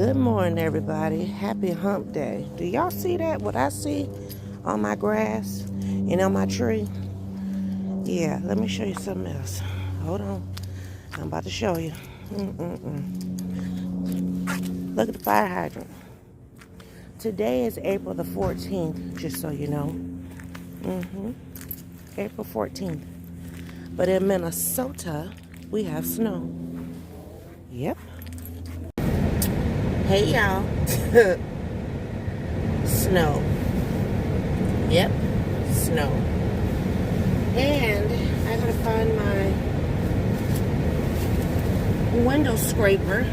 Good morning, everybody. Happy hump day. Do y'all see that? What I see on my grass and on my tree? Yeah, let me show you something else. Hold on. I'm about to show you. Look at the fire hydrant. Today is April the 14th, just so you know. April 14th. But in Minnesota, we have snow. Yep. Hey, y'all. Snow. Yep. Snow. And I gotta find my window scraper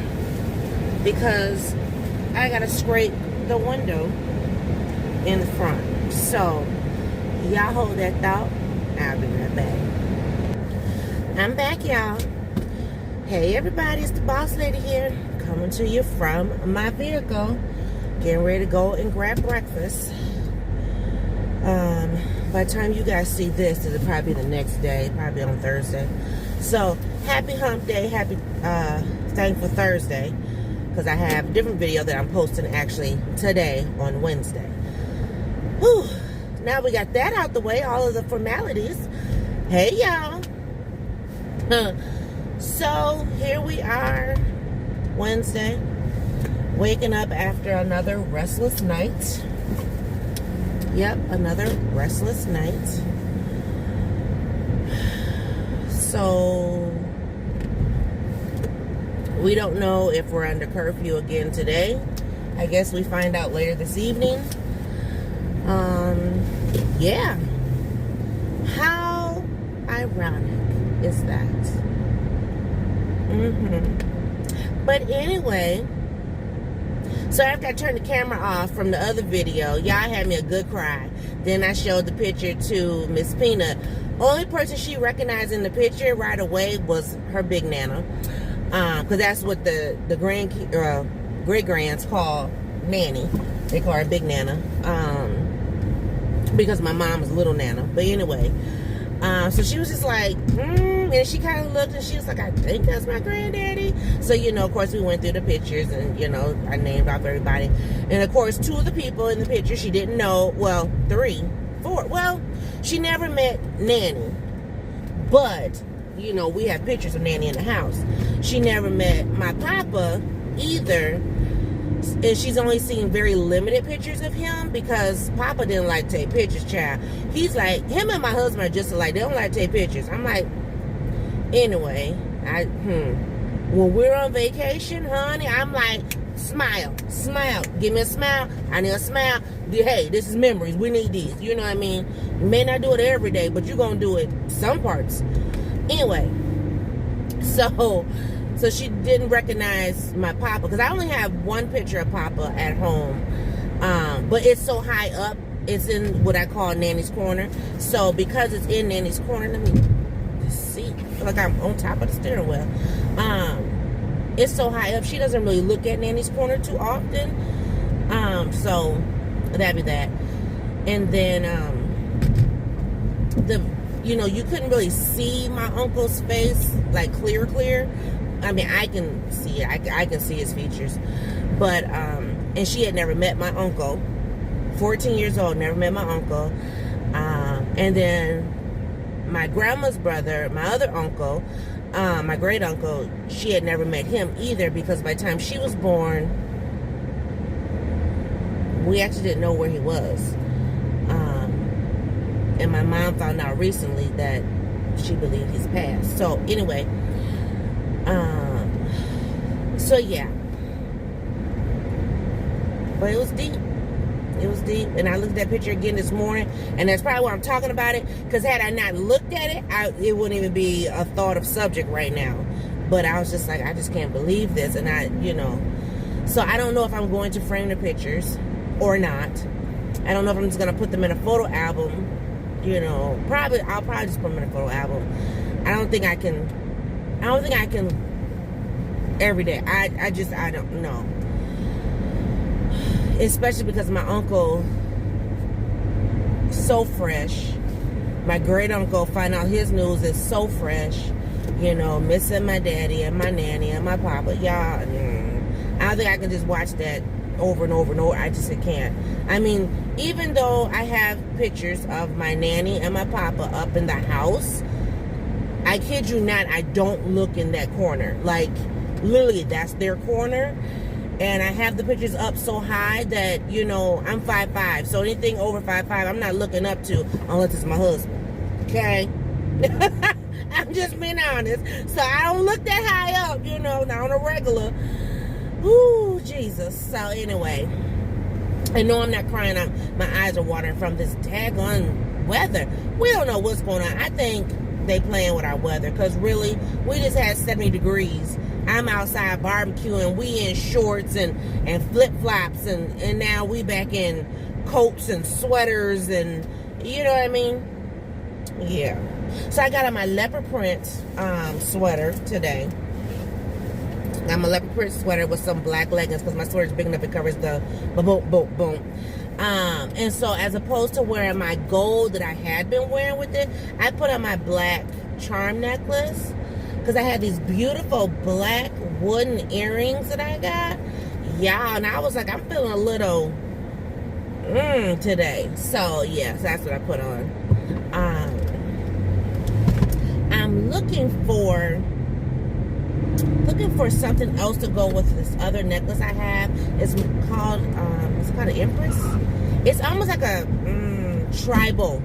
because I gotta scrape the window in the front. So, y'all hold that thought. I'll be right back. I'm back, y'all. Hey, everybody. It's the boss lady here. Coming to you from my vehicle, getting ready to go and grab breakfast. By the time you guys see this, it'll probably be the next day, probably on Thursday. So, happy hump day, happy thankful Thursday, because I have a different video that I'm posting actually today on Wednesday. Whew. Now we got that out the way, all of the formalities. Hey, y'all. So, here we are. Wednesday, waking up after another restless night. Yep, another restless night. So, we don't know if we're under curfew again today. I guess we find out later this evening. Yeah. How ironic is that? But anyway, so after I turned the camera off from the other video, y'all had me a good cry. Then I showed the picture to Miss Peanut. Only person she recognized in the picture right away was her big nana. Because that's what the great-grands call Nanny. They call her big nana. Because my mom was little nana. But anyway, so she was just like, and she kind of looked and she was like, I think that's my granddaddy. So, you know, of course, we went through the pictures and, you know, I named off everybody. And, of course, 2 of the people in the picture she didn't know. Well, 3, 4. Well, she never met Nanny. But, you know, we have pictures of Nanny in the house. She never met my papa either. And she's only seen very limited pictures of him because Papa didn't like to take pictures, child. He's like, him and my husband are just alike. They don't like to take pictures. I'm like, anyway, when we're on vacation, honey, I'm like, smile, smile. Give me a smile. I need a smile. Hey, this is memories. We need these. You know what I mean? You may not do it every day, but you're going to do it some parts. Anyway, so she didn't recognize my papa because I only have one picture of Papa at home, but it's so high up. It's in what I call Nanny's corner. So because it's in Nanny's corner, let me just see. I feel like I'm on top of the steering wheel. It's so high up. She doesn't really look at Nanny's corner too often. So that'd be that. And then you couldn't really see my uncle's face like clear. I mean, I can see it. I can see his features. But, and she had never met my uncle. 14 years old, never met my uncle. And then my grandma's brother, my other uncle, my great uncle, she had never met him either because by the time she was born, we actually didn't know where he was. And my mom found out recently that she believed he's passed. So, anyway. So yeah, but it was deep. It was deep, and I looked at that picture again this morning, and that's probably why I'm talking about it. Because had I not looked at it, it wouldn't even be a thought of subject right now. But I was just like, I just can't believe this, and so I don't know if I'm going to frame the pictures or not. I don't know if I'm just gonna put them in a photo album. I'll probably just put them in a photo album. I don't think I can every day. I don't know. Especially because my uncle, so fresh. My great uncle, find out his news is so fresh. Missing my daddy and my nanny and my papa. Y'all, I think I can just watch that over and over and over. I just can't. I mean, even though I have pictures of my nanny and my papa up in the house, I kid you not, I don't look in that corner. Like, literally, that's their corner. And I have the pictures up so high that, you know, I'm 5'5". So anything over 5'5", I'm not looking up to unless it's my husband. Okay? I'm just being honest. So I don't look that high up, you know, not on a regular. Ooh, Jesus. So anyway, I know I'm not crying. My eyes are watering from this daggone weather. We don't know what's going on. I think they playing with our weather, because really, we just had 70 degrees. I'm outside barbecuing. We in shorts and flip-flops, and now we back in coats and sweaters, and you know what I mean? Yeah. So I got on my leopard print sweater today. Got my leopard print sweater with some black leggings, because my sweater is big enough it covers the boom, boom, boom. And so as opposed to wearing my gold that I had been wearing with it, I put on my black charm necklace, because I had these beautiful black wooden earrings that I got. Yeah, and I was like, I'm feeling a little today. So yeah, so that's what I put on. I'm looking for something else to go with this other necklace I have. It's called an Empress. It's almost like a tribal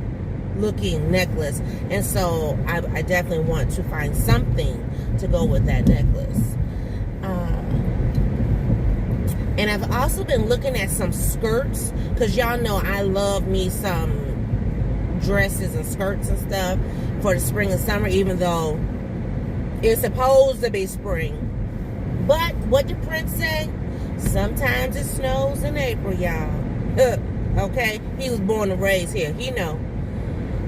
looking necklace, and so I definitely want to find something to go with that necklace. And I've also been looking at some skirts, because y'all know I love me some dresses and skirts and stuff for the spring and summer, even though it's supposed to be spring. But what did Prince say? Sometimes it snows in April, y'all. Okay? He was born and raised here. He know.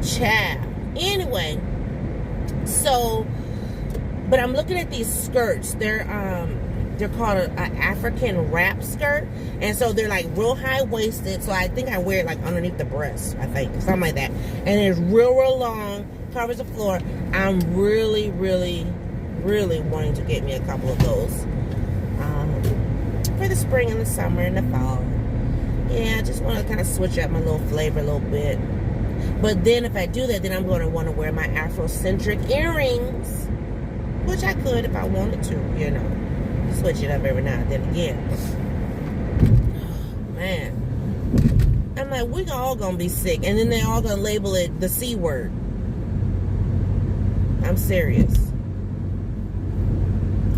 Child. Anyway, so, but I'm looking at these skirts. They're called an African wrap skirt, and so they're like real high waisted. So I think I wear it like underneath the breast, I think, something like that. And it's real long, covers the floor. I'm really wanting to get me a couple of those for the spring and the summer and the fall. Yeah, I just want to kind of switch up my little flavor a little bit. But then if I do that, then I'm going to want to wear my Afrocentric earrings, which I could if I wanted to, you know. Switch it up every now and then again. Oh, man. I'm like, we all going to be sick. And then they all going to label it the C word. I'm serious.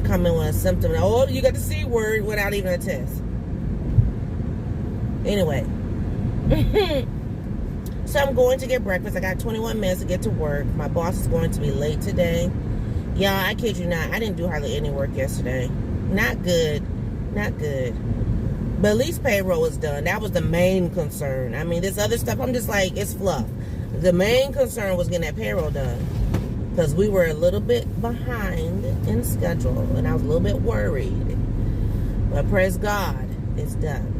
Coming with a symptom. Oh, you got the C word without even a test. Anyway. So I'm going to get breakfast. I got 21 minutes to get to work. My boss is going to be late today. Y'all, I kid you not. I didn't do hardly any work yesterday. Not good. Not good. But at least payroll was done. That was the main concern. I mean, this other stuff, I'm just like, it's fluff. The main concern was getting that payroll done. Because we were a little bit behind in schedule. And I was a little bit worried. But praise God, it's done.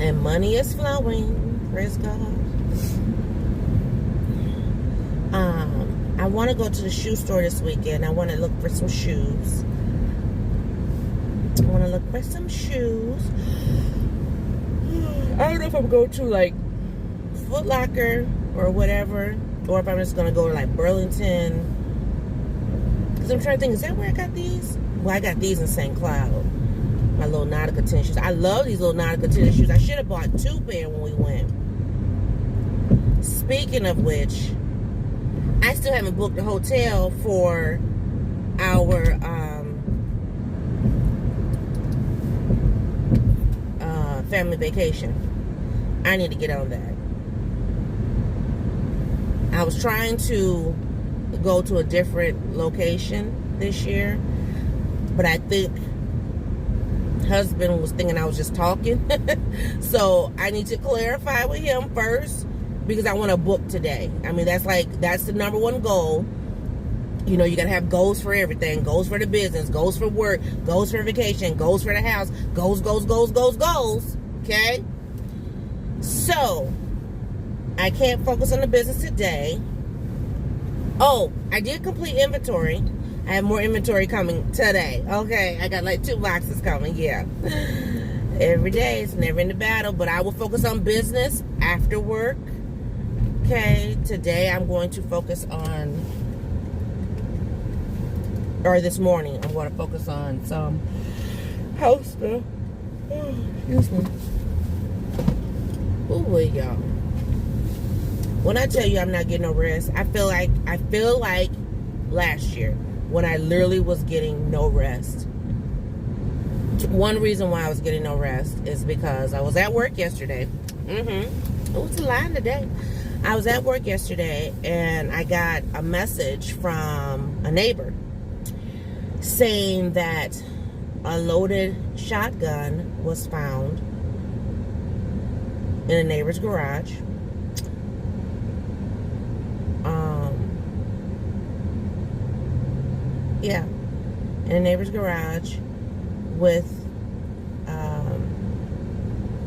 And money is flowing. Praise God. I want to go to the shoe store this weekend. I want to look for some shoes. I want to look for some shoes. I don't know if I'm going to like Foot Locker or whatever, or if I'm just going to go to like Burlington. Because I'm trying to think, is that where I got these? Well, I got these in St. Cloud. My little Nautica tennis shoes. I love these little Nautica tennis shoes. I should have bought 2 pair when we went. Speaking of which, I still haven't booked a hotel for our family vacation. I need to get on that. I was trying to go to a different location this year, but I think husband was thinking I was just talking. So I need to clarify with him first, because I want to book today. I mean, that's the number one goal. You know, you got to have goals for everything. Goals for the business, goals for work, goals for vacation, goals for the house, goals. Okay? So, I can't focus on the business today. Oh, I did complete inventory. I have more inventory coming today. Okay, I got like 2 boxes coming. Yeah. Every day, it's never in the battle, but I will focus on business after work. Okay, today I'm going to focus on, or this morning, I'm going to focus on some house stuff. Oh, excuse me. Ooh, y'all. When I tell you I'm not getting no rest, I feel like last year when I literally was getting no rest. One reason why I was getting no rest is because I was at work yesterday. It was a line today. I was at work yesterday and I got a message from a neighbor saying that a loaded shotgun was found in a neighbor's garage. Yeah, in a neighbor's garage with,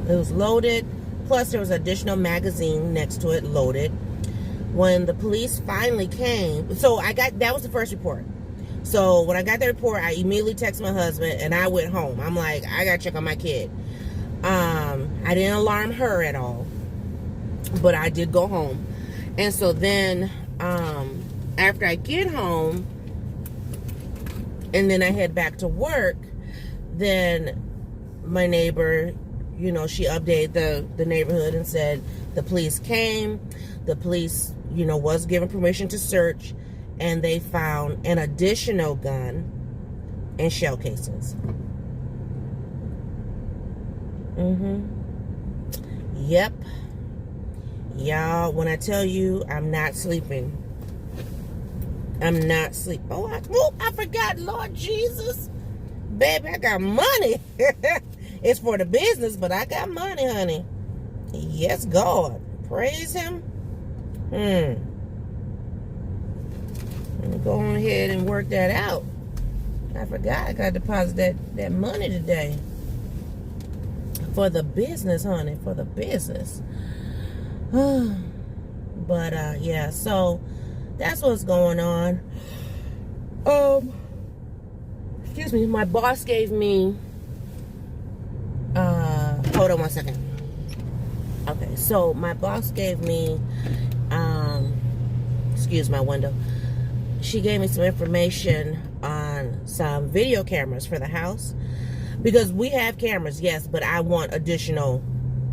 it was loaded, plus there was an additional magazine next to it, loaded. When the police finally came, so that was the first report. So when I got the report, I immediately texted my husband and I went home. I'm like, I gotta check on my kid. I didn't alarm her at all, but I did go home. And so then, after I get home, and then I head back to work, then my neighbor, you know, she updated the neighborhood and said the police came. The police, you know, was given permission to search, and they found an additional gun and shell casings. Yep. Y'all, when I tell you I'm not sleeping, I'm not sleeping. Oh, I forgot, Lord Jesus. Baby, I got money. It's for the business, but I got money, honey. Yes, God. Praise him. Let me go on ahead and work that out. I forgot I got to deposit that money today. For the business, honey. For the business. But, yeah, so that's what's going on. Excuse me, my boss gave me, hold on one second. Okay, so my boss gave me, excuse my window. She gave me some information on some video cameras for the house. Because we have cameras, yes, but I want additional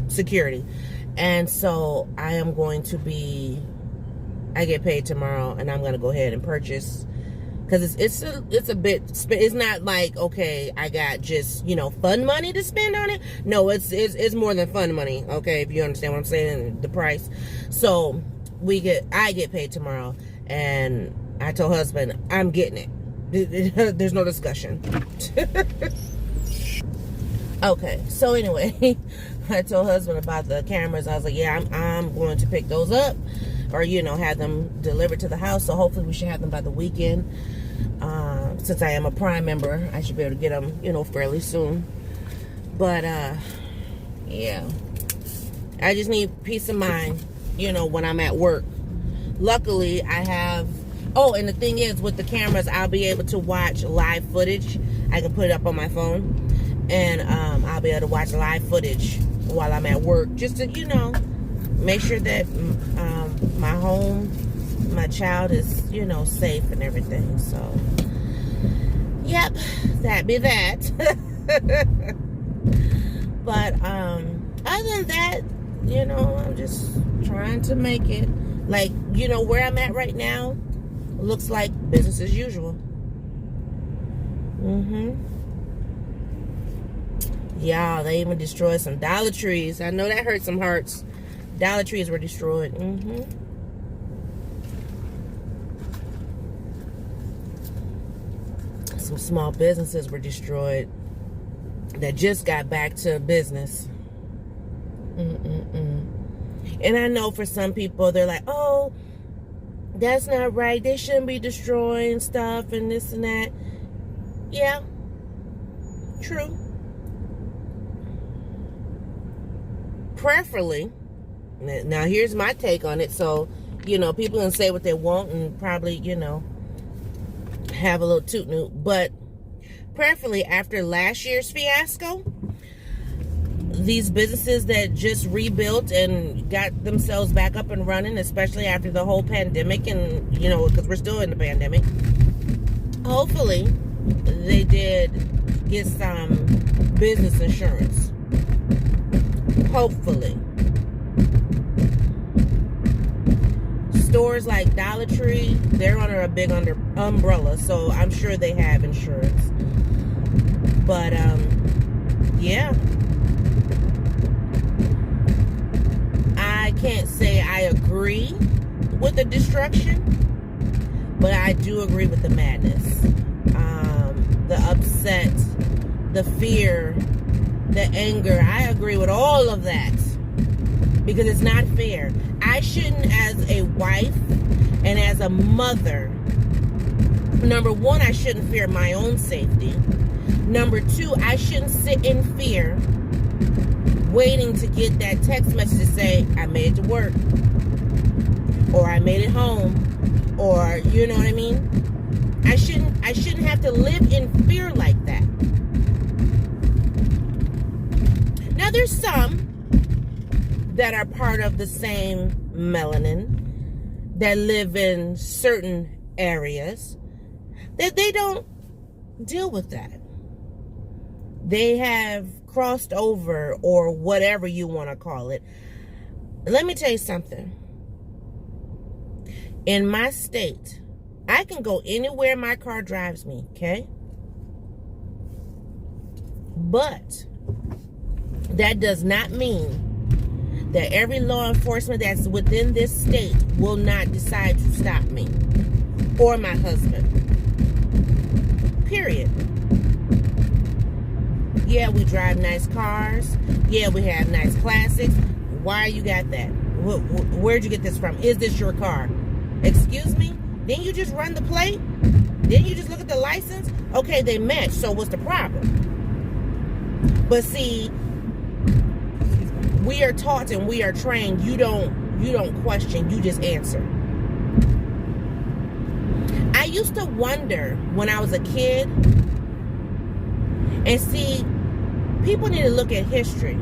security. And so I am going to I get paid tomorrow, and I'm going to go ahead and purchase, because it's a bit, it's not like, okay, I got just, you know, fun money to spend on it. No, it's more than fun money, okay, if you understand what I'm saying, the price. So I get paid tomorrow, and I told husband, I'm getting it. There's no discussion. Okay, so anyway, I told husband about the cameras. I was like, yeah, I'm going to pick those up, or, you know, have them delivered to the house. So hopefully we should have them by the weekend. Since I am a Prime member, I should be able to get them, you know, fairly soon. But, yeah, I just need peace of mind, you know, when I'm at work. Luckily, I have, and the thing is, with the cameras, I'll be able to watch live footage. I can put it up on my phone. And I'll be able to watch live footage while I'm at work, just to, you know, make sure that my home, my child is, you know, safe and everything. So, yep, that be that. But other than that, you know, I'm just trying to make it. Like, you know, where I'm at right now looks like business as usual. Y'all, they even destroyed some Dollar Trees. I know that hurt some hearts. Dollar Trees were destroyed. Some small businesses were destroyed that just got back to business. And I know for some people, they're like, oh, that's not right. They shouldn't be destroying stuff and this and that. Yeah, true. Preferably, now here's my take on it. So, you know, people can say what they want and probably, you know, have a little toot noot. But prayerfully, after last year's fiasco, these businesses that just rebuilt and got themselves back up and running, especially after the whole pandemic, and because we're still in the pandemic, hopefully they did get some business insurance. Hopefully. Stores like Dollar Tree, they're under a big umbrella, so I'm sure they have insurance. But yeah, I can't say I agree with the destruction, but I do agree with the madness, the upset, the fear, the anger. I agree with all of that, because it's not fair. I shouldn't, as a wife and as a mother, number one, I shouldn't fear my own safety. Number two, I shouldn't sit in fear waiting to get that text message to say, I made it to work, or I made it home, or you know what I mean? I shouldn't have to live in fear like that. Now there's some that are part of the same melanin that live in certain areas that they don't deal with that. They have crossed over, or whatever you want to call it. Let me tell you something. In my state, I can go anywhere my car drives me, okay? But that does not mean that every law enforcement that's within this state will not decide to stop me or my husband. Period. Yeah, we drive nice cars. Yeah, we have nice classics. Why you got that? Where'd you get this from? Is this your car? Excuse me? Didn't you just run the plate? Didn't you just look at the license? Okay, they match. So what's the problem? But see, we are taught and we are trained. You don't question. You just answer. I used to wonder when I was a kid, and see, people need to look at history.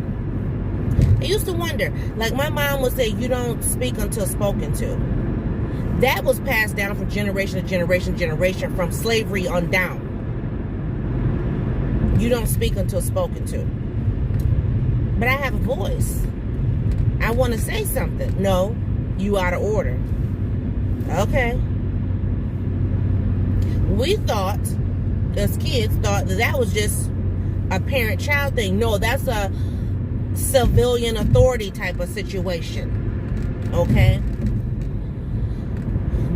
I used to wonder, like my mom would say, you don't speak until spoken to. That was passed down from generation to generation, from slavery on down. You don't speak until spoken to. But I have a voice. I want to say something. No, you out of order. Okay. We thought, as kids, thought that was just a parent-child thing. No, that's a civilian authority type of situation. Okay?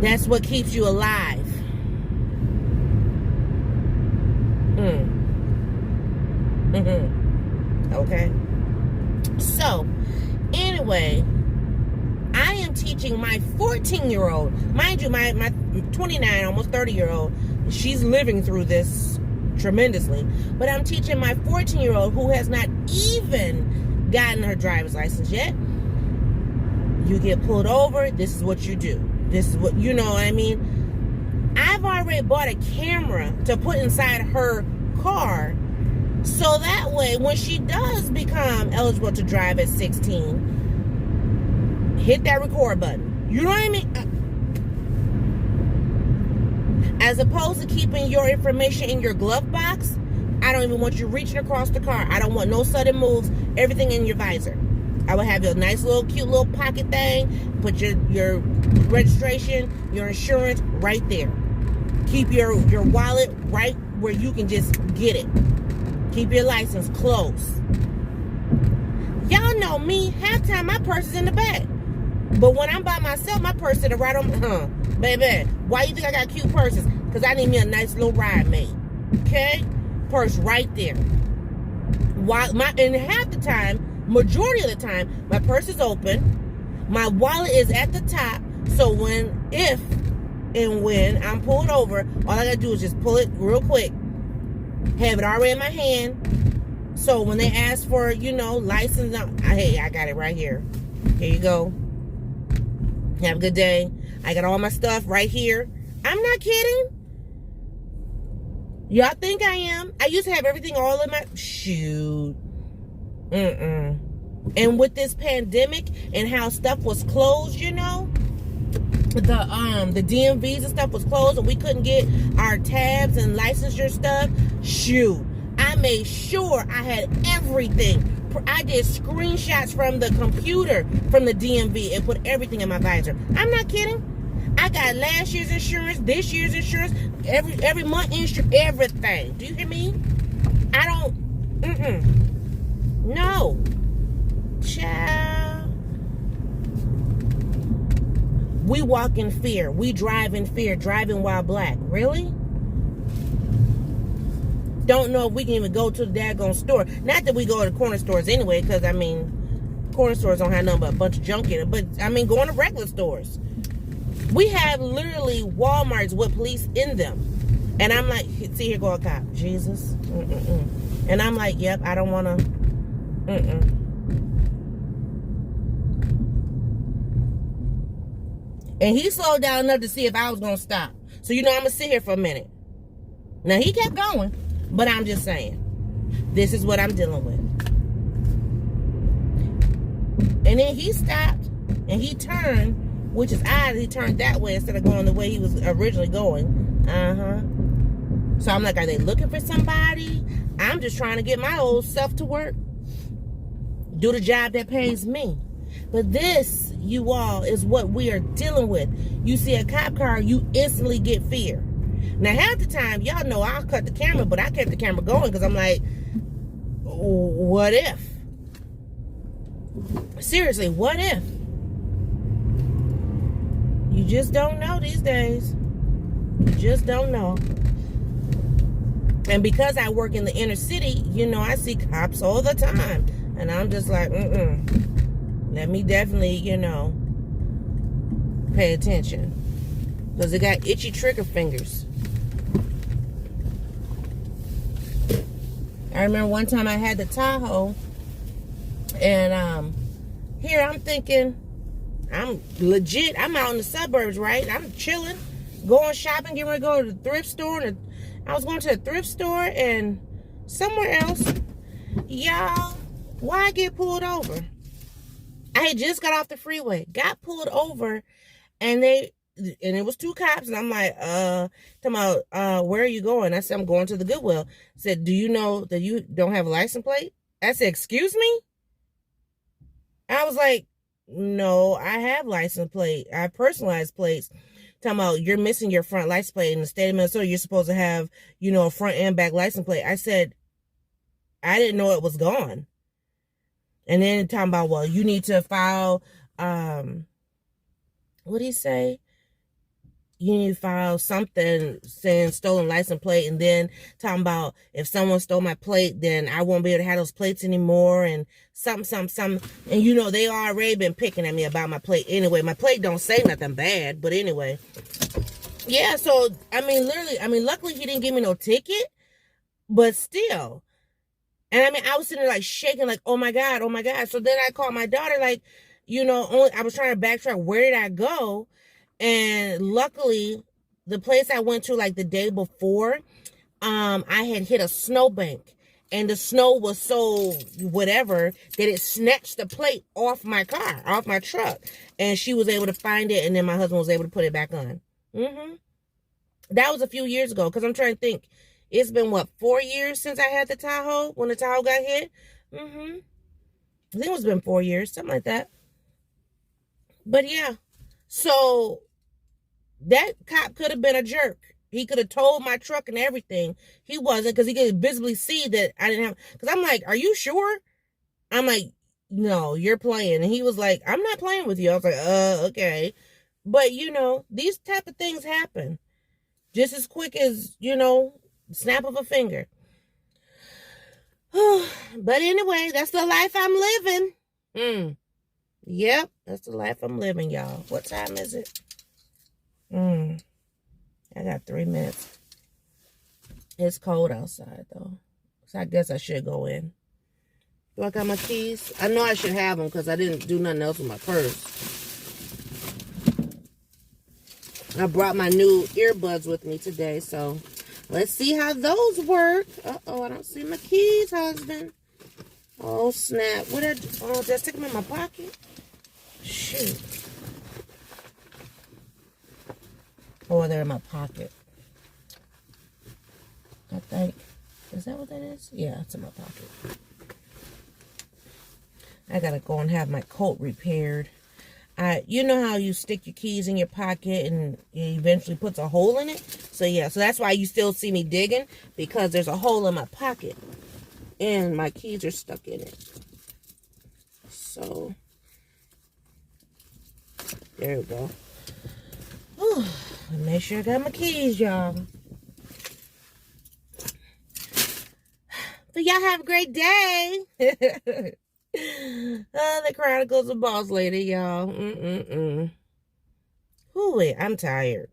That's what keeps you alive. Okay? So, anyway, I am teaching my 14-year-old, mind you, my 29, almost 30-year-old, she's living through this tremendously, but I'm teaching my 14-year-old who has not even gotten her driver's license yet. You get pulled over, this is what you do. This is what, you know what I mean? I've already bought a camera to put inside her car, so that way when she does become eligible to drive at 16, hit that record button. You know what I mean? As opposed to keeping your information in your glove box, I don't even want you reaching across the car. I don't want no sudden moves, everything in your visor. I would have your nice little cute little pocket thing, put your registration, your insurance right there. Keep your wallet right where you can just get it. Keep your license close. Y'all know me, half time my purse is in the back. But when I'm by myself, my purse is right on, baby, why you think I got cute purses? Because I need me a nice little ride mate. Okay? Purse right there. And half the time, majority of the time, my purse is open. My wallet is at the top. So if and when I'm pulled over, all I gotta do is just pull it real quick. Have it already in my hand. So when they ask for, license, hey, I got it right here. Here you go. Have a good day. I got all my stuff right here. I'm not kidding. Y'all think I am? I used to have everything all in my... Shoot. And with this pandemic and how stuff was closed, you know, the DMVs and stuff was closed and we couldn't get our tabs and licensure stuff. Shoot, I made sure I had everything. I did screenshots from the computer from the DMV and put everything in my visor. I'm not kidding. I got last year's insurance, this year's insurance, every month insurance, everything. Do you hear me? I don't. No. Child. We walk in fear. We drive in fear. Driving while black. Really? Don't know if we can even go to the daggone store. Not that we go to the corner stores anyway, because, I mean, corner stores don't have nothing but a bunch of junk in it. But, I mean, going to regular stores. We have literally Walmarts with police in them. And I'm like, see, here go a cop. Jesus. And I'm like, yep, I don't want to. And he slowed down enough to see if I was going to stop. So, you know, I'm going to sit here for a minute. Now, he kept going. But I'm just saying. This is what I'm dealing with. And then he stopped. And he turned, which is odd. He turned that way instead of going the way he was originally going. So I'm like, are they looking for somebody? I'm just trying to get my old self to work. Do the job that pays me. But this, you all, is what we are dealing with. You see a cop car, you instantly get fear. Now, half the time, y'all know I'll cut the camera, but I kept the camera going because I'm like, what if? Seriously, what if? You just don't know these days. You just don't know. And because I work in the inner city, you know, I see cops all the time. And I'm just like, let me definitely, you know, pay attention. Because they got itchy trigger fingers. I remember one time I had the Tahoe. And here I'm thinking, I'm legit. I'm out in the suburbs, right? I'm chilling, going shopping, getting ready to go to the thrift store. And I was going to the thrift store and somewhere else. Y'all, why I get pulled over? I had just got off the freeway, got pulled over, and it was two cops, and I'm like, talking about, where are you going? I said, I'm going to the Goodwill. I said, do you know that you don't have a license plate? I said, excuse me? I was like, no, I have license plate. I have personalized plates. Talking about, you're missing your front license plate. In the state of Minnesota, you're supposed to have, you know, a front and back license plate. I said, I didn't know it was gone. And then talking about, well, you need to file, what did he say? You need to file something saying stolen license plate. And then talking about, if someone stole my plate, then I won't be able to have those plates anymore. And something. And you know, they already been picking at me about my plate. Anyway, my plate don't say nothing bad. But anyway. Yeah, so, I mean, luckily he didn't give me no ticket. But still. And I mean, I was sitting there like shaking, like, oh my God. So then I called my daughter, like, you know, I was trying to backtrack. Where did I go? And luckily, the place I went to like the day before, I had hit a snowbank. And the snow was so whatever that it snatched the plate off my car, off my truck. And she was able to find it. And then my husband was able to put it back on. That was a few years ago. Because I'm trying to think. It's been, what, 4 years since I had the Tahoe? When the Tahoe got hit? I think it's been 4 years. Something like that. But yeah. So, that cop could have been a jerk. He could have told my truck and everything. He wasn't, because he could visibly see that I didn't have... Because I'm like, are you sure? I'm like, no, you're playing. And he was like, I'm not playing with you. I was like, okay. But, you know, these type of things happen. Just as quick as, you know... snap of a finger. But anyway, that's the life I'm living. Yep, that's the life I'm living, y'all. What time is it? I got 3 minutes. It's cold outside, though. So I guess I should go in. Do I got my keys? I know I should have them because I didn't do nothing else with my purse. I brought my new earbuds with me today, so... Let's see how those work. Uh-oh, I don't see my keys, husband. Oh, snap. What did I do? Oh, did I stick them in my pocket? Shoot. Oh, they're in my pocket. I think. Is that what that is? Yeah, it's in my pocket. I gotta go and have my coat repaired. You know how you stick your keys in your pocket and it eventually puts a hole in it? So yeah, so that's why you still see me digging, because there's a hole in my pocket and my keys are stuck in it. So there we go. Whew. Make sure I got my keys, y'all. So y'all have a great day. The Chronicles of Boss Lady, y'all. Whew, I'm tired.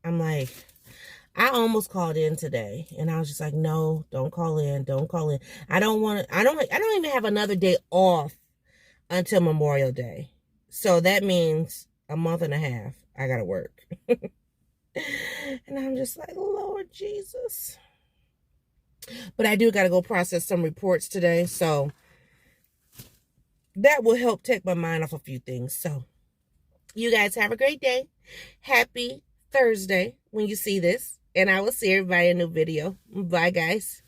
I'm like, I almost called in today, and I was just like, no, don't call in, don't call in. I don't even have another day off until Memorial Day. So that means a month and a half I gotta work. And I'm just like, Lord Jesus. But I do gotta go process some reports today, so that will help take my mind off a few things. So you guys have a great day. Happy Thursday when you see this. And I will see everybody in a new video. Bye, guys.